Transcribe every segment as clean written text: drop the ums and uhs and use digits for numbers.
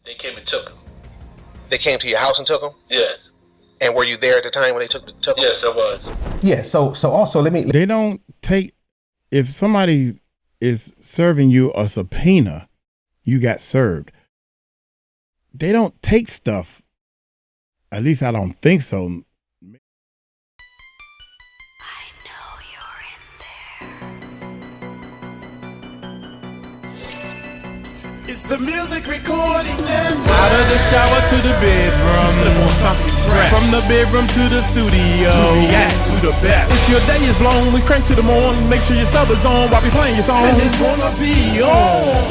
They came and took him. They came to your house and took him? Yes. And were you there at the time when they took him? Yes, I was. Yeah, so also let me... They don't take... If somebody is serving you a subpoena, you got served. They don't take stuff. At least I don't think so. It's the music recording network. Out of the shower to the bedroom, from the bedroom to the studio, to the best. If your day is blown, we crank to the morning. Make sure your sub is on while we playing your song, and it's gonna be on.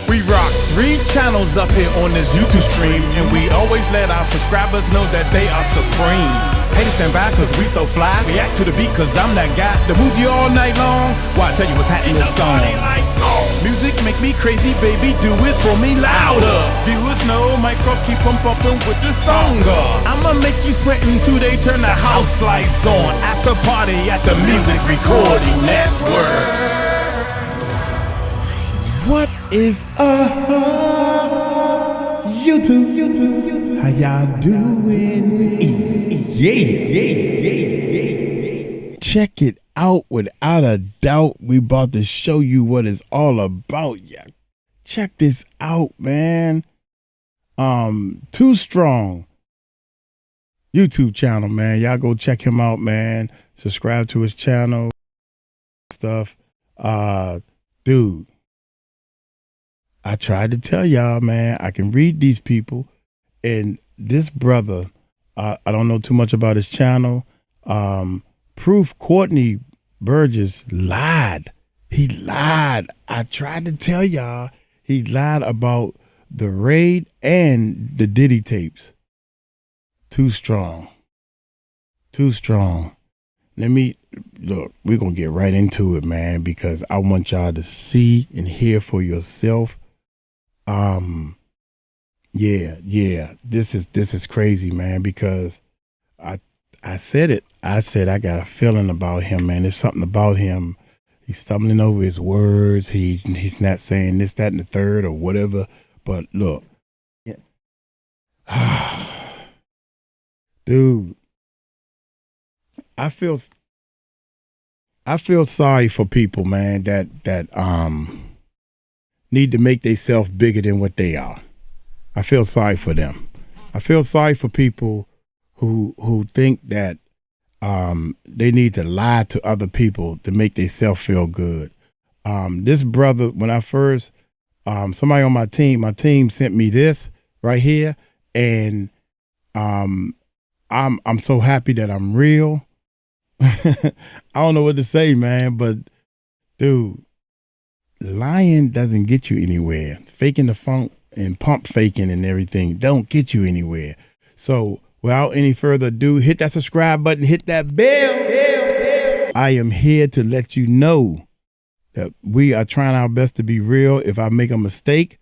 We rock 3 channels up here on this YouTube stream, and we always let our subscribers know that they are supreme. Haters stand by cause we so fly. React to the beat cause I'm that guy to move you all night long. Why I tell you what's happening in this song. Music make me crazy, baby, do it for me louder. Viewers know my cross keep on pumping with this song. I'ma make you sweat until they turn the house lights on. After party at the Music Recording Network. What is up, YouTube? How y'all doing? Yeah. Check it out. Without a doubt, we about to show you what it's all about. Yeah, check this out, man. Too Strong YouTube channel, man. Y'all go check him out, man. Subscribe to his channel. Stuff. Dude. I tried to tell y'all, man, I can read these people. And this brother, I don't know too much about his channel. Proof Courtney Burgess lied. He lied. I tried to tell y'all, he lied about the raid and the Diddy tapes. Too strong. Too strong. Let me, look, we're going to get right into it, man, because I want y'all to see and hear for yourself. Yeah, this is crazy, man, because I said it. I said I got a feeling about him, man. There's something about him. He's stumbling over his words. He's not saying this, that, and the third or whatever. But look, yeah. Dude, I feel sorry for people, man, that need to make themselves bigger than what they are. I feel sorry for them. I feel sorry for people who think that they need to lie to other people to make themselves feel good. This brother, when I first, somebody on my team sent me this right here, and I'm so happy that I'm real. I don't know what to say, man, but dude, lying doesn't get you anywhere. Faking the funk and pump faking and everything don't get you anywhere. So without any further ado, hit that subscribe button, hit that bell. I am here to let you know that we are trying our best to be real. If I make a mistake,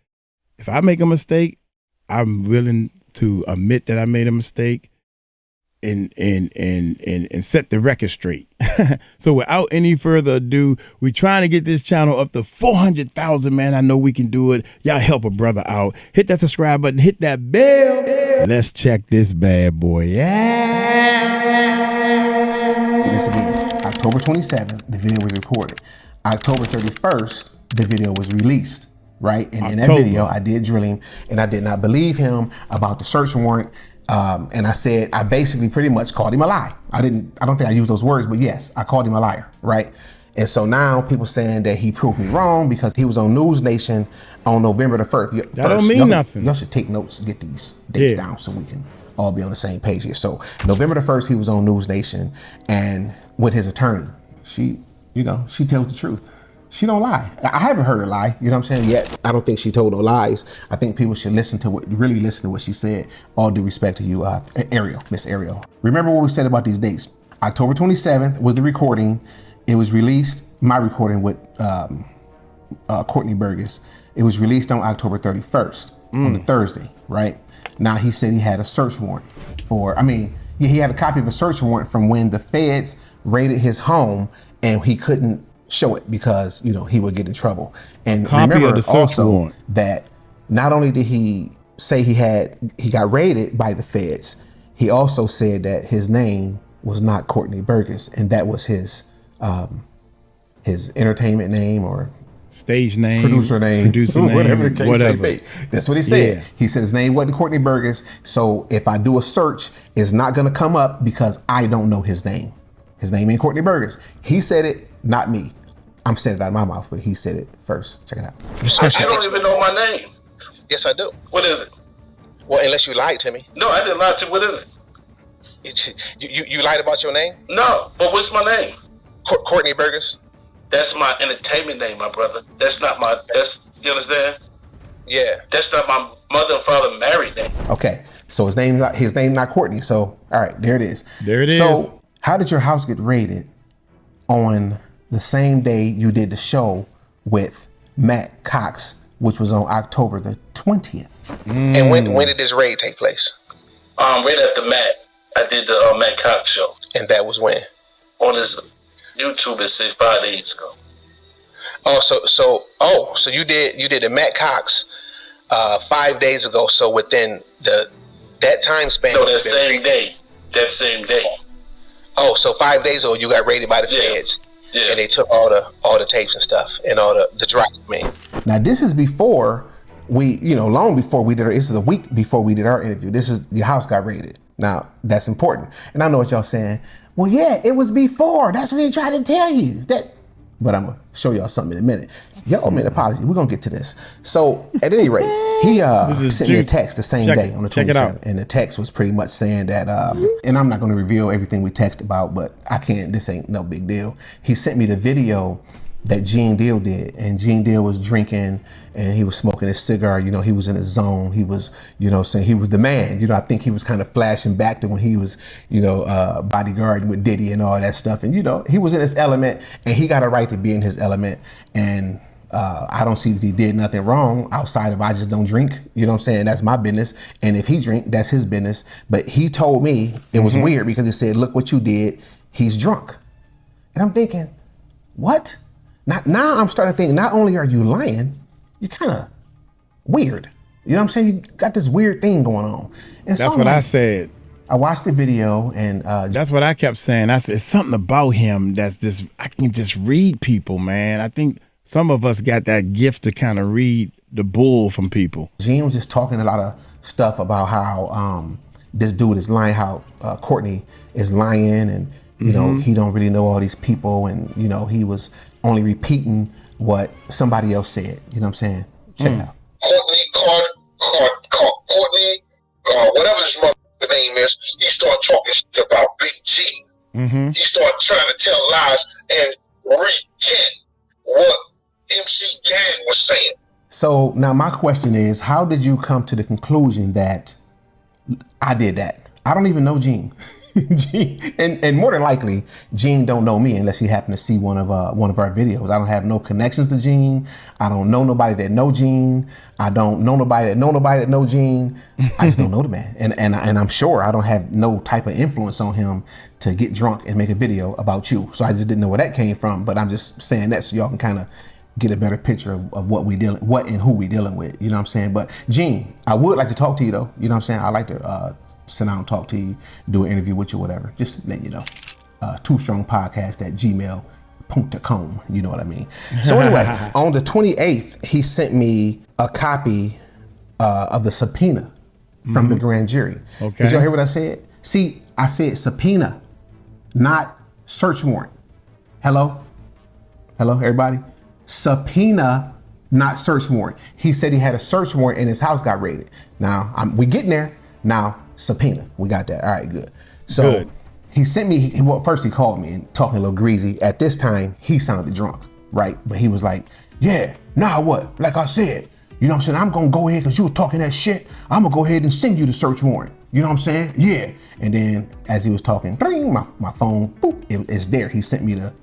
I'm willing to admit that I made a mistake and set the record straight. So without any further ado, we're trying to get this channel up to 400,000, man. I know we can do it. Y'all help a brother out. Hit that subscribe button, hit that bell. Let's check this bad boy. Yeah. This again, October 27th, the video was recorded. October 31st, the video was released, right? And in that video, I did drilling, and I did not believe him about the search warrant. And I basically pretty much called him a lie. I don't think I used those words, but yes, I called him a liar, right? And so now people saying that he proved me wrong because he was on News Nation on November the 1st. That don't mean nothing. Y'all should take notes and get these dates down so we can all be on the same page here. So November the 1st, he was on News Nation, and with his attorney, she tells the truth. She don't lie. I haven't heard her lie, you know what I'm saying, yet. I don't think she told no lies. I think people should really listen to what she said. All due respect to you, Miss Ariel. Remember what we said about these dates. October 27th was the recording. It was released, my recording with Courtney Burgess. It was released on October 31st, on the Thursday, right? Now he said he had a search warrant he had a copy of a search warrant from when the feds raided his home, and he couldn't show it because he would get in trouble. And copy remember of the search also warrant. that not only did he say he got raided by the feds, he also said that his name was not Courtney Burgess, and that was his entertainment name or stage name, producer name, whatever the case may be. That's what he said. Yeah. He said his name wasn't Courtney Burgess. So if I do a search, it's not going to come up because I don't know his name. His name ain't Courtney Burgess. He said it, not me. I'm saying it out of my mouth, but he said it first. Check it out. You don't even know my name. Yes, I do. What is it? Well, unless you lied to me. No, I didn't lie to you. What is it? You lied about your name? No, but what's my name? Courtney Burgess? That's my entertainment name, my brother. That's not my, you understand? Yeah. That's not my mother and father married name. Okay, so his name not Courtney. So, all right, there it is. There it is. So, how did your house get raided on the same day you did the show with Matt Cox, which was on October the 20th? And when did this raid take place? Right after Matt, I did the Matt Cox show. And that was when? On his YouTube, it said 5 days ago. Oh, so you did the Matt Cox 5 days ago. So within that time span. No, that same day. That same day. Oh, so 5 days ago you got raided by the feds. Yeah. And they took all the tapes and stuff and all the drops. Now this is before long before we did this is a week before we did our interview. This is your house got raided. Now that's important. And I know what y'all saying. Well, yeah, it was before. That's what he tried to tell you. But I'm gonna show y'all something in a minute. Y'all made an apology. We're gonna get to this. So at any rate, he sent me a text the same day on the 27th. And the text was pretty much saying that, and I'm not gonna reveal everything we texted about, but I can't, this ain't no big deal. He sent me the video that Gene Deal did, and Gene Deal was drinking and he was smoking his cigar. He was in his zone. He was, saying he was the man. I think he was kind of flashing back to when he was, bodyguarding with Diddy and all that stuff. And, he was in his element and he got a right to be in his element. And I don't see that he did nothing wrong outside of I just don't drink. That's my business. And if he drink, that's his business. But he told me it was weird because he said, look what you did. He's drunk. And I'm thinking, what? Now I'm starting to think, not only are you lying, you're kind of weird. You know what I'm saying? You got this weird thing going on. And that's what I said. I watched the video and that's what I kept saying. I said, it's something about him that's just, I can just read people, man. I think some of us got that gift to kind of read the bull from people. Gene was just talking a lot of stuff about how this dude is lying, how Courtney is lying and, he don't really know all these people. And, he was only repeating what somebody else said. You know what I'm saying? Check it out. Courtney, whatever his mother name is, he started talking shit about Big G. He started trying to tell lies and recant what MC Gang was saying. So now my question is, how did you come to the conclusion that I did that? I don't even know Gene. Gene, and more than likely, Gene don't know me unless he happened to see one of our videos. I don't have no connections to Gene. I don't know nobody that know Gene. I don't know nobody that know Gene. I just don't know the man, and I'm sure I don't have no type of influence on him to get drunk and make a video about you. So I just didn't know where that came from. But I'm just saying that so y'all can kind of get a better picture of what and who we dealing with. You know what I'm saying? But Gene, I would like to talk to you though. You know what I'm saying? I like to sit down and talk to you, do an interview with you, whatever. Just let you know. 2strongpodcast@gmail.com. You know what I mean? So anyway, on the 28th, he sent me a copy of the subpoena from the grand jury. Okay. Did y'all hear what I said? See, I said subpoena, not search warrant. Hello, everybody? Subpoena, not search warrant. He said he had a search warrant and his house got raided. Now, we getting there. Now, subpoena, we got that. All right, good. So good. He sent me, first he called me and talking a little greasy. At this time, he sounded drunk, right? But he was like, yeah, now what? Like I said, you know what I'm saying? I'm gonna go ahead, because you was talking that shit, I'm gonna go ahead and send you the search warrant. You know what I'm saying? Yeah. And then as he was talking, bling, my phone, boop, it's there. He sent me the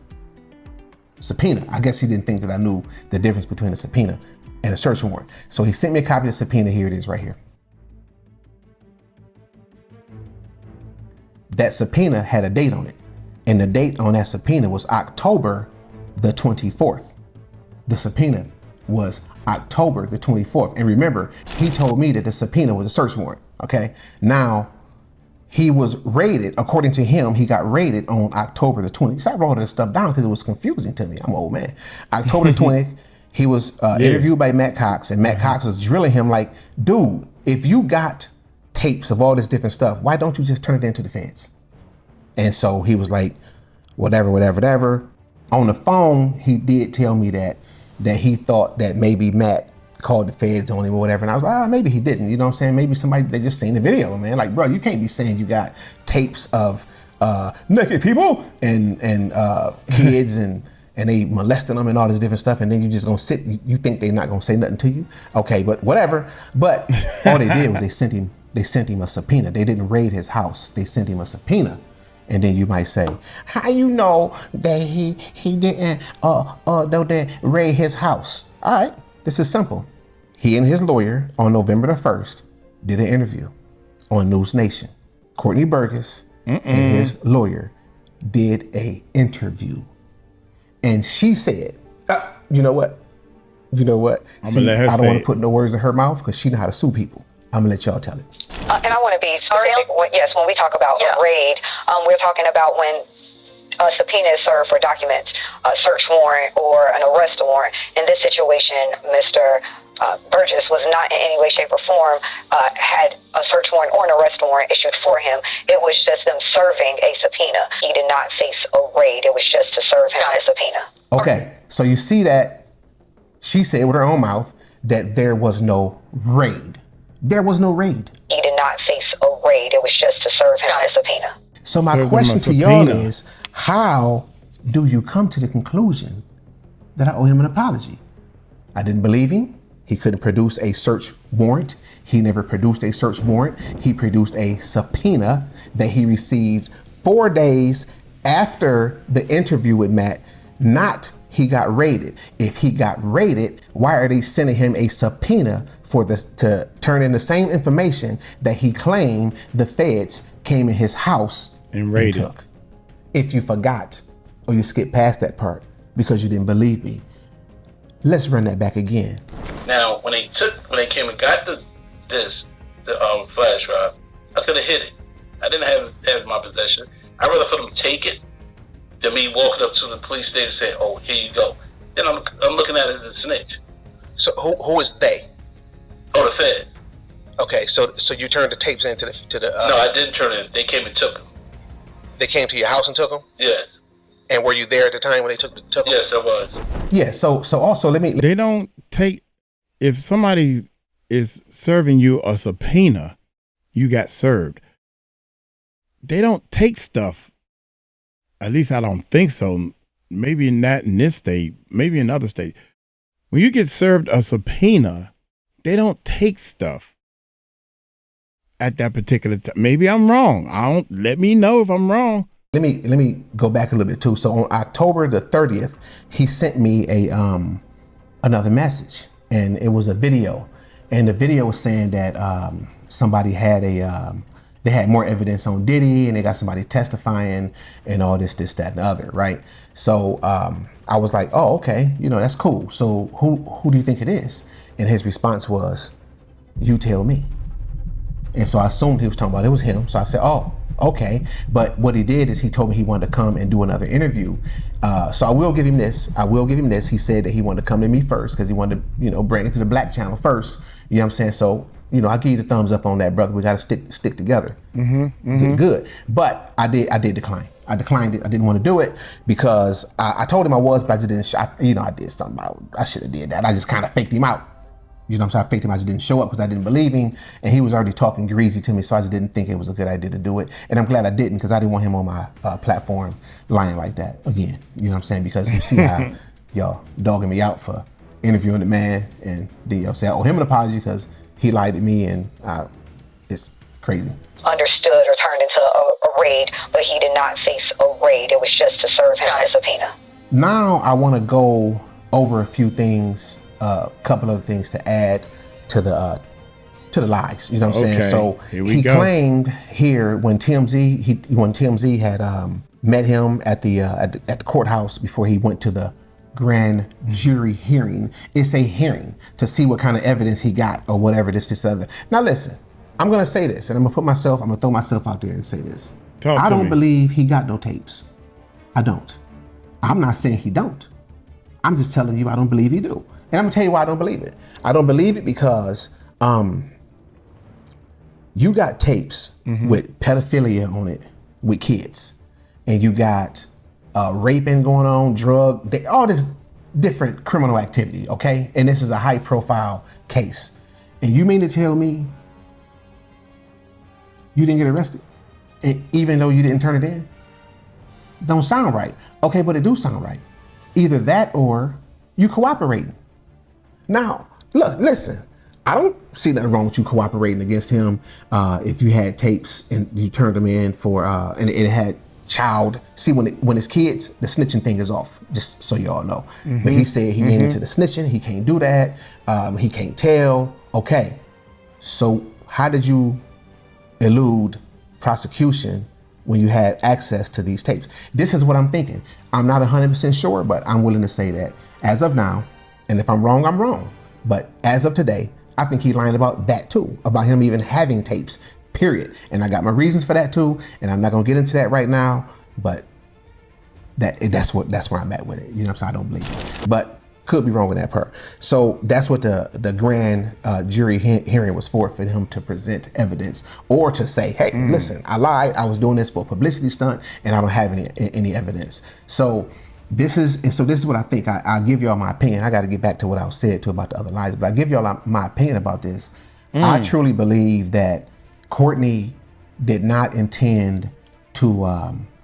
subpoena. I guess he didn't think that I knew the difference between a subpoena and a search warrant. So he sent me a copy of the subpoena. Here it is right here. That subpoena had a date on it. And the date on that subpoena was October the 24th. The subpoena was October the 24th. And remember, he told me that the subpoena was a search warrant. Okay. Now, he was raided, according to him, he got raided on October the 20th. So I wrote this stuff down because it was confusing to me. I'm an old man. October the 20th, he was interviewed by Matt Cox, and Matt Cox was drilling him like, dude, if you got tapes of all this different stuff, why don't you just turn it into the feds? And so he was like, whatever. On the phone, he did tell me that he thought that maybe Matt called the feds on him or whatever. And I was like, maybe he didn't. You know what I'm saying? Maybe somebody, they just seen the video, man. Like, bro, you can't be saying you got tapes of naked people and kids and they molesting them and all this different stuff. And then you just gonna sit, you think they're not gonna say nothing to you? Okay, but whatever. But all they did was they sent him a subpoena. They didn't raid his house. They sent him a subpoena. And then you might say, how you know that he didn't raid his house? All right, this is simple. He and his lawyer on November the 1st did an interview on News Nation. Courtney Burgess and his lawyer did a interview. And she said, you know what? See, I don't want to put no words in her mouth because she know how to sue people. I'm gonna let y'all tell it. And I want to be specific. Yes, when we talk about a raid, we're talking about when a subpoena is served for documents, a search warrant or an arrest warrant. In this situation, Mr. Burgess was not in any way, shape, or form had a search warrant or an arrest warrant issued for him. It was just them serving a subpoena. He did not face a raid. It was just to serve him a subpoena. Okay, so you see that she said with her own mouth that there was no raid. There was no raid. He did not face a raid. It was just to serve him a subpoena. So my question to y'all is, how do you come to the conclusion that I owe him an apology? I didn't believe him. He couldn't produce a search warrant. He never produced a search warrant. He produced a subpoena that he received 4 days after the interview with Matt, not he got raided. If he got raided, why are they sending him a subpoena for this to turn in the same information that he claimed the feds came in his house and raided? And took? If you forgot or you skipped past that part because you didn't believe me, let's run that back again. Now, when they came and got the flash drive, I could have hid it. I didn't have it in my possession. I'd rather for them take it than me walking up to the police station and saying, "Oh, here you go." Then I'm looking at it as a snitch. So who is they? Oh, the feds. Okay, so you turned the tapes into the. No, I didn't turn it. They came and took them. They came to your house and took them? Yes. And were you there at the time when they took them? Yes, I was. Yeah. So also they don't take, if somebody is serving you a subpoena, you got served. They don't take stuff. At least I don't think so. Maybe not in this state, maybe in other states. When you get served a subpoena, they don't take stuff at that particular time. Maybe I'm wrong. Let me know if I'm wrong. Let me go back a little bit too. So on October the 30th, he sent me another message, and it was a video, and the video was saying that somebody had they had more evidence on Diddy, and they got somebody testifying and all this, that, and the other, right? So I was like, oh, okay, that's cool. So who do you think it is? And his response was, you tell me. And so I assumed he was talking about it was him. So I said, oh, okay. But what he did is he told me he wanted to come and do another interview. So I will give him this. He said that he wanted to come to me first because he wanted to, bring it to the Black channel first. You know what I'm saying? So, I'll give you the thumbs up on that, brother. We got to stick together. Good. But I did decline. I declined it. I didn't want to do it because I told him I was, but I just didn't. I did something. I should have did that. I just kind of faked him out. You know what I'm saying? I faked him. I just didn't show up because I didn't believe him, and he was already talking greasy to me, so I just didn't think it was a good idea to do it. And I'm glad I didn't because I didn't want him on my platform lying like that again. You know what I'm saying? Because you see how y'all dogging me out for interviewing the man, and then y'all say I owe him an apology because he lied to me, and it's crazy. Understood or turned into a raid, but he did not face a raid. It was just to serve him a subpoena. Now I want to go over a few things, a couple of things to add to the lies. You know what I'm saying? So he claimed here when TMZ had met him at the courthouse before he went to the grand jury hearing. It's a hearing to see what kind of evidence he got or whatever, this, other. Now listen, I'm going to say this, and I'm going to throw myself out there and say this. I don't believe he got no tapes. I don't. I'm not saying he don't. I'm just telling you I don't believe he do. And I'm going to tell you why I don't believe it. I don't believe it because you got tapes with pedophilia on it with kids, and you got raping going on, all this different criminal activity, okay? And this is a high profile case. And you mean to tell me you didn't get arrested, even though you didn't turn it in? Don't sound right. Okay, but it do sound right. Either that or you cooperating. Now, look, listen, I don't see nothing wrong with you cooperating against him if you had tapes and you turned them in for, and it had child. See, when it's kids, the snitching thing is off, just so y'all know. But he said he ain't into the snitching, he can't do that, he can't tell. Okay, so how did you elude prosecution when you had access to these tapes? This is what I'm thinking. I'm not 100% sure, but I'm willing to say that as of now, and if I'm wrong, I'm wrong. But as of today, I think he's lying about that too, about him even having tapes, period. And I got my reasons for that too, and I'm not gonna get into that right now, but that's where I'm at with it. You know what I'm saying? I don't believe it, but could be wrong with that part. So that's what the grand jury hearing was for him to present evidence or to say, hey, listen, I lied. I was doing this for a publicity stunt and I don't have any evidence. So this is what I think. I'll give y'all my opinion. I got to get back to what I said too about the other lies, but I give y'all my opinion about this. I truly believe that Courtney did not intend to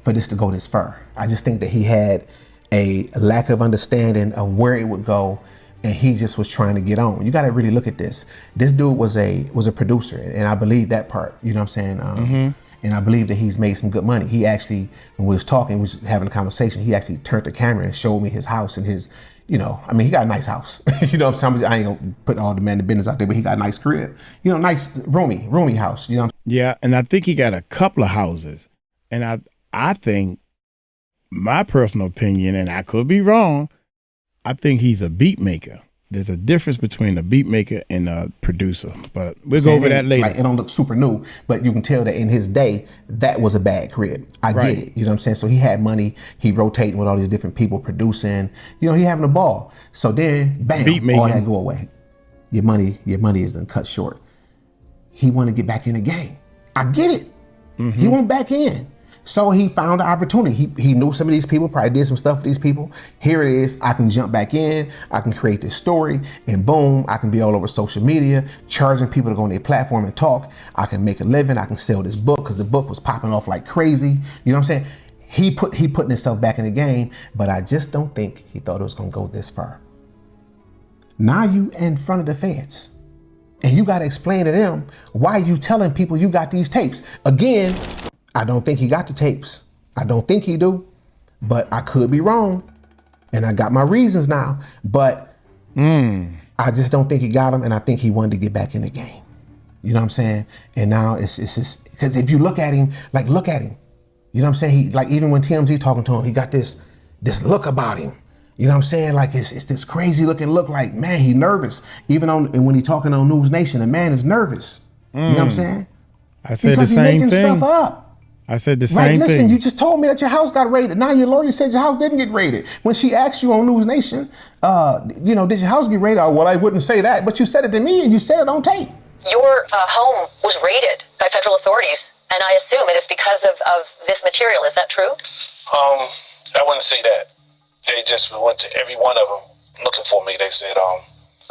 for this to go this far. I just think that he had a lack of understanding of where it would go, and he just was trying to get on. You got to really look at this. This dude was a producer, and I believe that part. You know what I'm saying? And I believe that he's made some good money. He actually, when we was talking, we was having a conversation, he actually turned the camera and showed me his house and his, he got a nice house. You know what I'm saying? I ain't gonna put all the man in business out there, but he got a nice crib. Nice roomy house. You know what I'm saying? Yeah, and I think he got a couple of houses. And I think, my personal opinion, and I could be wrong, I think he's a beat maker. There's a difference between a beat maker and a producer, but we'll go over that later. Like, it don't look super new, but you can tell that in his day, that was a bad crib. I get it, you know what I'm saying? So he had money, he rotating with all these different people producing, he having a ball. So then, bam, all that go away. Your money is then cut short. He want to get back in the game. I get it. He went back in. So he found an opportunity. He knew some of these people, probably did some stuff with these people. Here it is. I can jump back in. I can create this story, and boom, I can be all over social media, charging people to go on their platform and talk. I can make a living. I can sell this book because the book was popping off like crazy. You know what I'm saying? He putting himself back in the game, but I just don't think he thought it was going to go this far. Now you in front of the feds, and you got to explain to them why you telling people you got these tapes. Again, I don't think he got the tapes. I don't think he do, but I could be wrong. And I got my reasons now, but I just don't think he got them. And I think he wanted to get back in the game. You know what I'm saying? And now it's just, because if you look at him, look at him. You know what I'm saying? He, even when TMZ talking to him, he got this look about him. You know what I'm saying? It's this crazy looking look, like, man, he nervous. And when he talking on News Nation, the man is nervous. You know what I'm saying? I said the same thing. Because he making stuff up. I said the same thing. Listen, you just told me that your house got raided. Now your lawyer said your house didn't get raided. When she asked you on News Nation, did your house get raided? Oh, well, I wouldn't say that, but you said it to me and you said it on tape. Your home was raided by federal authorities, and I assume it is because of this material. Is that true? I wouldn't say that. They just went to every one of them looking for me. They said,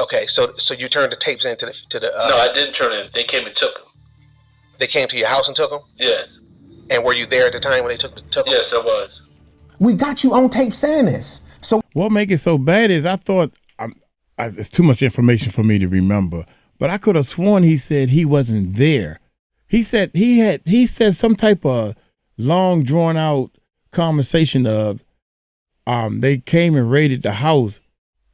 Okay, so you turned the tapes into the. No, I didn't turn it. They came and took them. They came to your house and took them? Yes. And were you there at the time when they took them? Yes, I was. We got you on tape saying this. So what make it so bad is I thought it's too much information for me to remember, but I could have sworn he said he wasn't there. He said he said some type of long drawn out conversation of they came and raided the house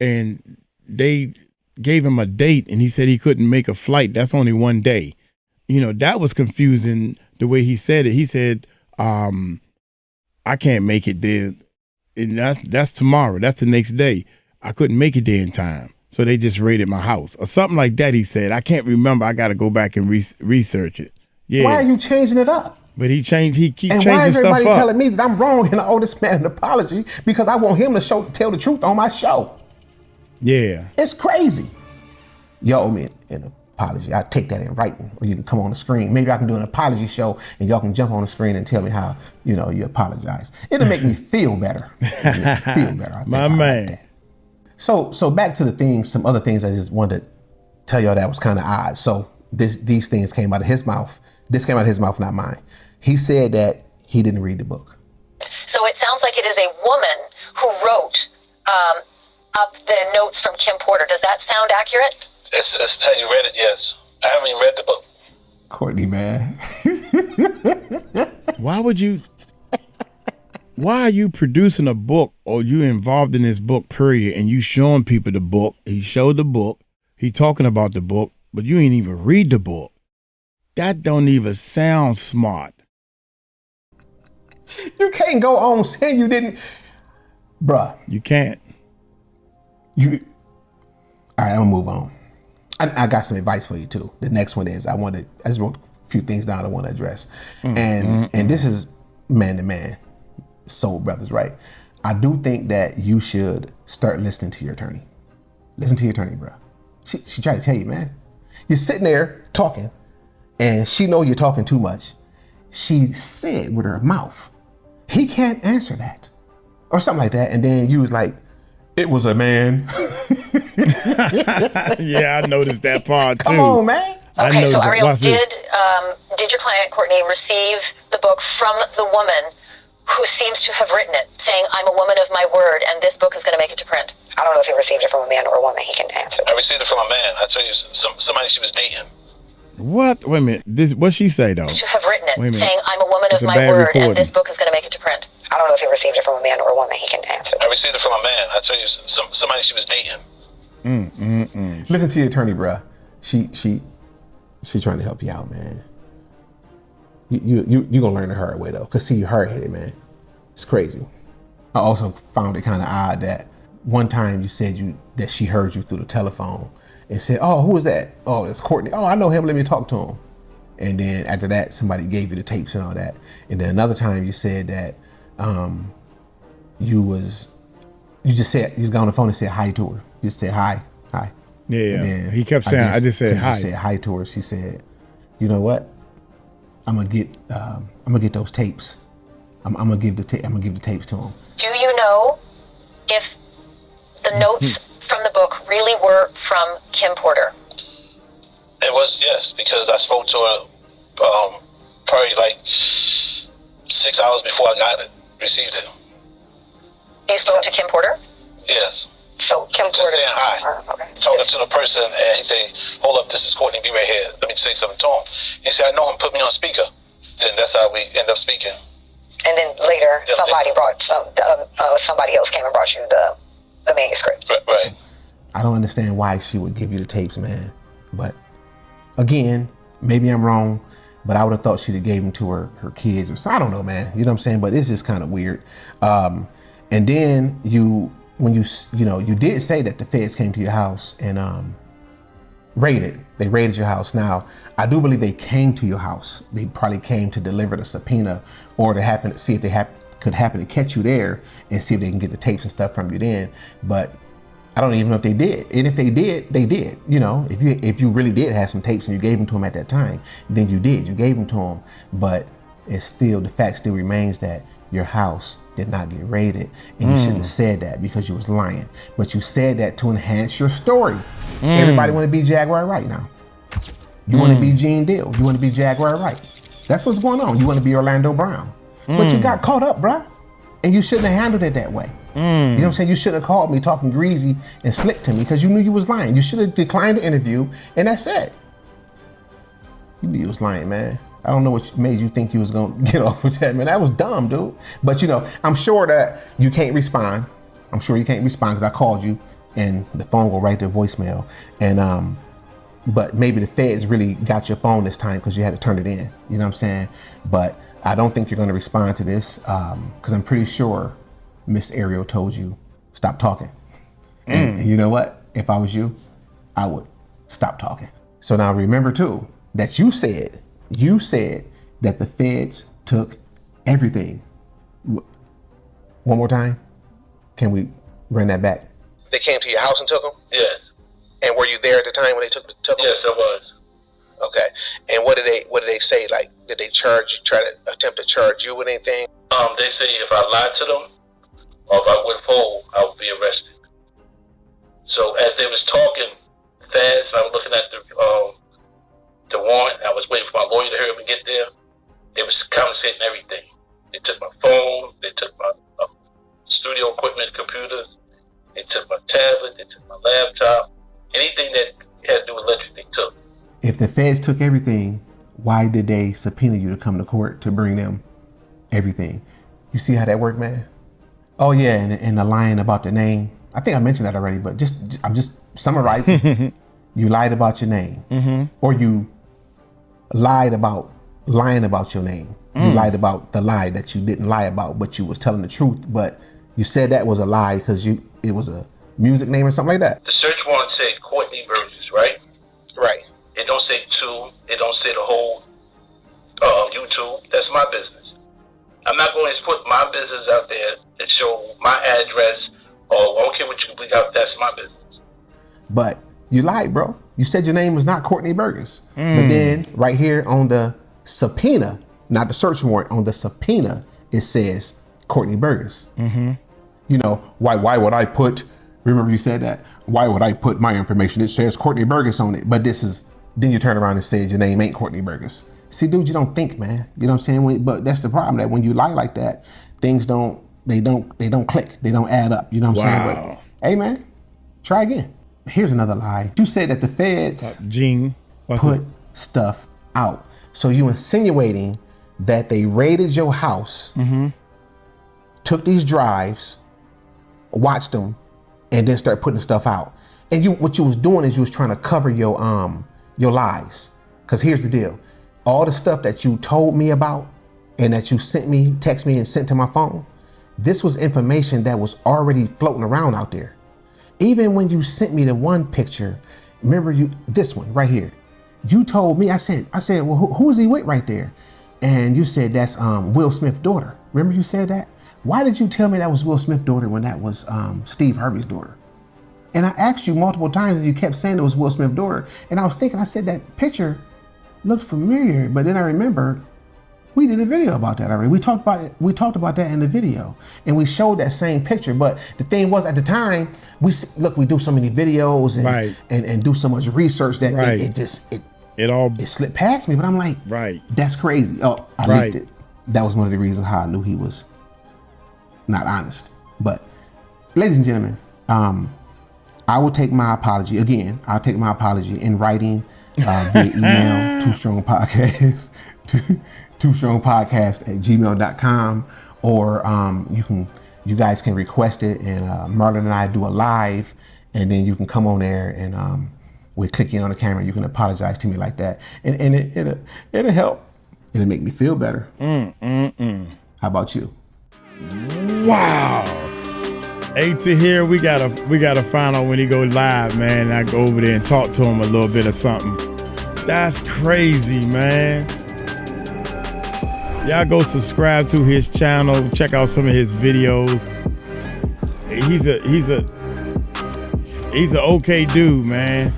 and they gave him a date and he said he couldn't make a flight. That's only one day. That was confusing the way he said it. He said, I can't make it there. and that's tomorrow. That's the next day. I couldn't make it there in time. So they just raided my house or something like that. He said, I can't remember. I got to go back and research it. Yeah. Why are you changing it up? But he keeps changing stuff up. And why is everybody telling me that I'm wrong and I owe this man an apology because I want him to tell the truth on my show? Yeah. It's crazy. Y'all owe me an apology. I'll take that in writing, or you can come on the screen. Maybe I can do an apology show and y'all can jump on the screen and tell me how, you apologize. It'll make me feel better. My man. So back to the things, some other things I just wanted to tell y'all that was kind of odd. So these things came out of his mouth. This came out of his mouth, not mine. He said that he didn't read the book. So it sounds like it is a woman who wrote up the notes from Kim Porter. Does that sound accurate? It's how you read it, yes. I haven't even read the book. Courtney, man. Why are you producing a book, or you involved in this book, period, and you showing people the book? He showed the book. He talking about the book, but you ain't even read the book. That don't even sound smart. You can't go on saying you didn't. Bruh. You can't. All right, I'm gonna move on. I got some advice for you too. The next one is I just wrote a few things down I want to address. And this is man to man, soul brothers, right? I do think that you should start listening to your attorney. Listen to your attorney, bro. She tried to tell you, man. You're sitting there talking and she know you're talking too much. She said with her mouth, he can't answer that or something like that. And then you was like, it was a man. Yeah, I noticed that part too. Come on, man. Okay, so Ariel, did your client Courtney receive the book from the woman who seems to have written it, saying, I'm a woman of my word, and this book is going to make it to print? I don't know if he received it from a man or a woman. He can answer that. I received it from a man. I tell you, somebody she was dating. What? Wait a minute. What's she say though? To have written it, saying, I'm a woman of my word, and this book is going to make it to print. I don't know if he received it from a man or a woman. He can answer that. I received it from a man. I tell you, somebody she was dating. Listen to your attorney, bruh. She trying to help you out, man. You gonna learn the hard way though, cause see, you hard headed, man. It's crazy. I also found it kind of odd that one time you said that she heard you through the telephone and said, "Oh, who is that? Oh, it's Courtney. Oh, I know him. Let me talk to him." And then after that, somebody gave you the tapes and all that. And then another time you said that you got on the phone and said hi to her. You just said hi. Yeah. He kept saying, I just said hi. You said hi to her. She said, you know what? I'm gonna get those tapes. I'm gonna give the tapes to him. Do you know if the notes from the book really were from Kim Porter? It was, yes, because I spoke to her probably like 6 hours before I received it. You spoke to Kim Porter? Yes. So Kim Porter. Just saying hi. Okay. Talking to the person, and he said, hold up, this is Courtney, be right here. Let me say something to him. He said, I know him, put me on speaker. Then that's how we end up speaking. And then later, somebody else came and brought you the manuscript. Right. I don't understand why she would give you the tapes, man. But again, maybe I'm wrong, but I would have thought she'd have gave them to her kids or so. I don't know, man. You know what I'm saying? But it's just kind of weird. And then you did say that the feds came to your house and They raided your house. Now, I do believe they came to your house. They probably came to deliver the subpoena or to see if they could happen to catch you there and see if they can get the tapes and stuff from you then. But I don't even know if they did. And if they did, they did. You know, if you really did have some tapes and you gave them to them at that time, then you did. You gave them to them. But the fact still remains that your house did not get raided, and you shouldn't have said that because you was lying. But you said that to enhance your story. Everybody want to be Jaguar Wright now. You want to be Gene Deal. You want to be Jaguar Wright. That's what's going on. You want to be Orlando Brown. But you got caught up, bruh. And you shouldn't have handled it that way. You know what I'm saying? You shouldn't have called me talking greasy and slick to me because you knew you was lying. You should have declined the interview, and that's it. You knew you was lying, man. I don't know what made you think you was gonna get off with that, man. That was dumb, dude. But I'm sure that you can't respond. I'm sure you can't respond because I called you and the phone go right to voicemail. And but maybe the feds really got your phone this time because you had to turn it in. You know what I'm saying? But I don't think you're gonna respond to this because I'm pretty sure Miss Ariel told you, stop talking. And you know what? If I was you, I would stop talking. So now remember too, that you said that the feds took everything. One more time. Can we run that back? They came to your house and took them? Yes. And were you there at the time when they took them? Yes, I was. Okay. And what did they say? Like, did they try to attempt to charge you with anything? They say if I lied to them or if I withhold, I would be arrested. So as they was talking fast, I was looking at the warrant. I was waiting for my lawyer to hurry up and get there. They was confiscating everything. They took my phone. They took my studio equipment, computers. They took my tablet. They took my laptop. Anything that had to do with electric, they took. If the feds took everything, why did they subpoena you to come to court to bring them everything? You see how that worked, man? Oh yeah, and the lying about the name. I think I mentioned that already, but I'm just summarizing. You lied about your name, or you lied about lying about your name. You lied about the lie that you didn't lie about, but you was telling the truth. But you said that was a lie because it was a music name or something like that. The search warrant said Courtney Burgess, right? Right. It don't say two. It don't say the whole YouTube. That's my business. I'm not going to put my business out there and show my address. Or I don't care what you leak out. That's my business. But you lied, bro. You said your name was not Courtney Burgess. But then right here on the subpoena, not the search warrant, on the subpoena, it says Courtney Burgess. You know, why would I put, remember you said that? Why would I put my information? It says Courtney Burgess on it. But then you turn around and say your name ain't Courtney Burgess. See, dude, you don't think, man. You know what I'm saying? But that's the problem, that when you lie like that, things don't click. They don't add up. You know what I'm saying? But hey, man, try again. Here's another lie. You said that the feds put stuff out. So you insinuating that they raided your house, took these drives, watched them, and then start putting stuff out. And what you was doing is you was trying to cover your lies. Because here's the deal. All the stuff that you told me about and that you sent me, text me and sent to my phone, this was information that was already floating around out there. Even when you sent me the one picture, remember this one right here, you told me, I said, well, who is he with right there? And you said that's Will Smith's daughter. Remember you said that? Why did you tell me that was Will Smith's daughter when that was Steve Harvey's daughter? And I asked you multiple times and you kept saying it was Will Smith's daughter. And I was thinking, I said that picture looked familiar, but then I remembered we did a video about that already. We talked about that in the video, and we showed that same picture. But the thing was, at the time, we do so many videos and do so much research that it slipped past me. But I'm like, that's crazy. Oh, I leaked it. That was one of the reasons how I knew he was not honest. But ladies and gentlemen, I will take my apology again. I'll take my apology in writing via email, twostrongpodcast@gmail.com, or you guys can request it, and Marlon and I do a live, and then you can come on there and we'll click in on the camera. You can apologize to me like that, and it'll help. It'll make me feel better. How about you? Wow. Hey, to here, we gotta find out when he go live, man. I go over there and talk to him a little bit or something. That's crazy, man. Y'all go subscribe to his channel. Check out some of his videos. He's a okay dude, man.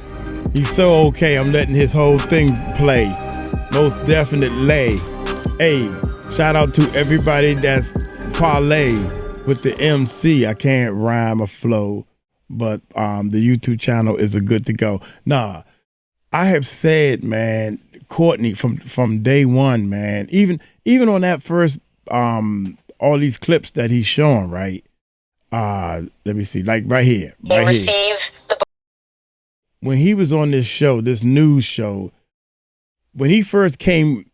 He's so okay. I'm letting his whole thing play. Most definitely. Hey, shout out to everybody that's parlay with the MC. I can't rhyme or flow, but the YouTube channel is a good to go. Nah, I have said, man, Courtney from day one, man, even on that first all these clips that he's showing, right? Let me see, like right here. When he was on this show, this news show, when he first came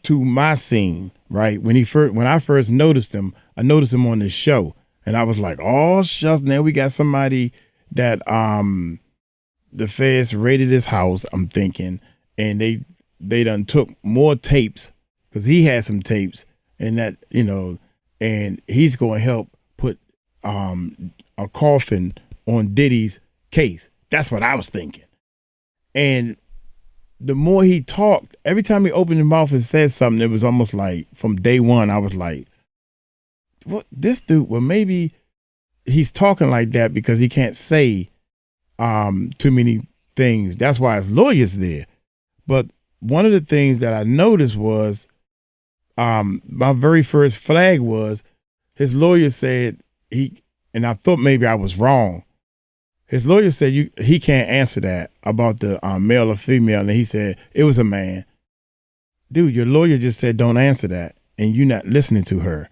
to my scene, right? When I first noticed him, I noticed him on this show, and I was like, oh shucks, now we got somebody that the feds raided his house, I'm thinking, and they done took more tapes, because he had some tapes, and that, and he's going to help put a coffin on Diddy's case. That's what I was thinking. And the more he talked, every time he opened his mouth and said something, it was almost like from day one, I was like, what, this dude, well, maybe he's talking like that because he can't say too many things. That's why his lawyer's there. But one of the things that I noticed was my very first flag was his lawyer said and I thought maybe I was wrong. His lawyer said he can't answer that about the male or female, and he said it was a man. Dude, your lawyer just said don't answer that, and you're not listening to her.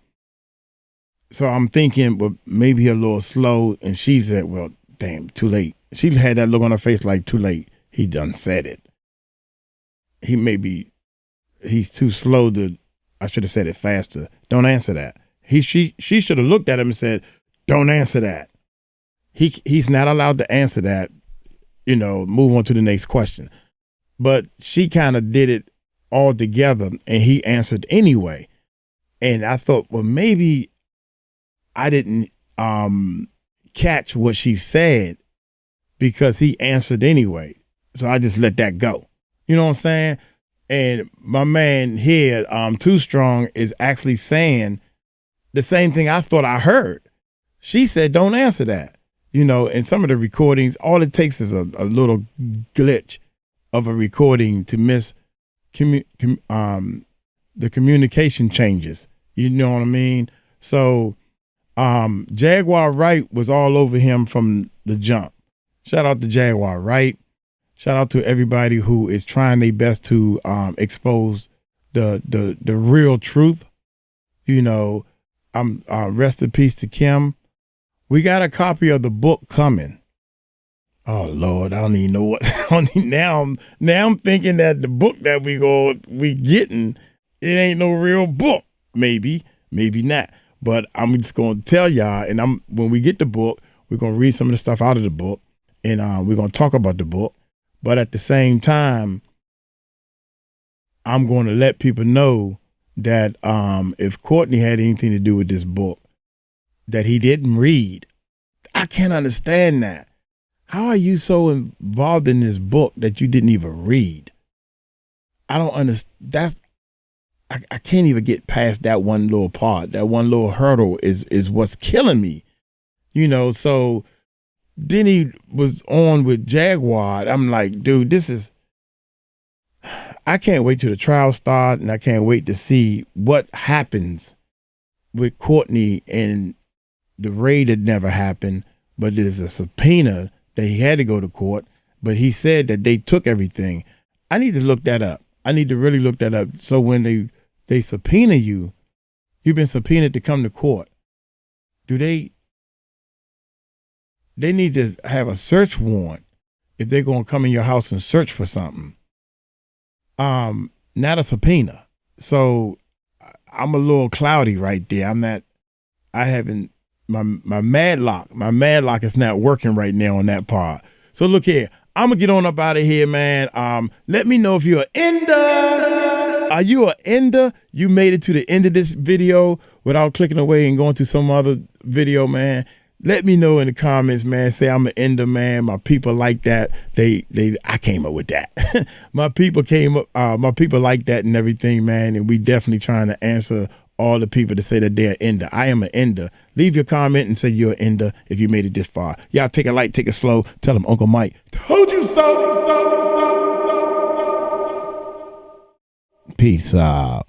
So I'm thinking, well, maybe a little slow, and she said, well, damn, too late. She had that look on her face like, too late. He done said it. He's too slow I should have said it faster. Don't answer that. She should have looked at him and said, don't answer that. He's not allowed to answer that, move on to the next question. But she kind of did it all together, and he answered anyway. And I thought, well, maybe I didn't catch what she said because he answered anyway. So I just let that go. You know what I'm saying? And my man here, Too Strong, is actually saying the same thing I thought I heard. She said, don't answer that. In some of the recordings, all it takes is a little glitch of a recording to miss the communication changes. You know what I mean? So Jaguar Wright was all over him from the jump. Shout out to Jaguar Wright. Shout out to everybody who is trying their best to expose the real truth. Rest in peace to Kim. We got a copy of the book coming. Oh Lord, I don't even know what. Now I'm thinking that the book that we getting, it ain't no real book. Maybe not. But I'm just gonna tell y'all, and when we get the book, we're gonna read some of the stuff out of the book, and we're gonna talk about the book. But at the same time, I'm going to let people know that if Courtney had anything to do with this book that he didn't read, I can't understand that. How are you so involved in this book that you didn't even read? I don't understand. I can't even get past that one little part. That one little hurdle is what's killing me. So then he was on with Jaguar. I'm like, dude, I can't wait till the trial start, and I can't wait to see what happens with Courtney and the raid that never happened, but there's a subpoena that he had to go to court, but he said that they took everything. I need to look that up. I need to really look that up. So when they subpoena you, you've been subpoenaed to come to court. Do they need to have a search warrant if they're going to come in your house and search for something. Not a subpoena. So I'm a little cloudy right there. My Madlock is not working right now on that part. So look here, I'm gonna get on up out of here, man. Let me know if you're an ender. Are you an ender? You made it to the end of this video without clicking away and going to some other video, man. Let me know in the comments, man. Say I'm an ender, man. My people like that. I came up with that. My people like that and everything, man. And we definitely trying to answer all the people to say that they're an ender. I am an ender. Leave your comment and say you're an ender if you made it this far. Y'all take it light, take it slow. Tell them Uncle Mike told you so. Peace out.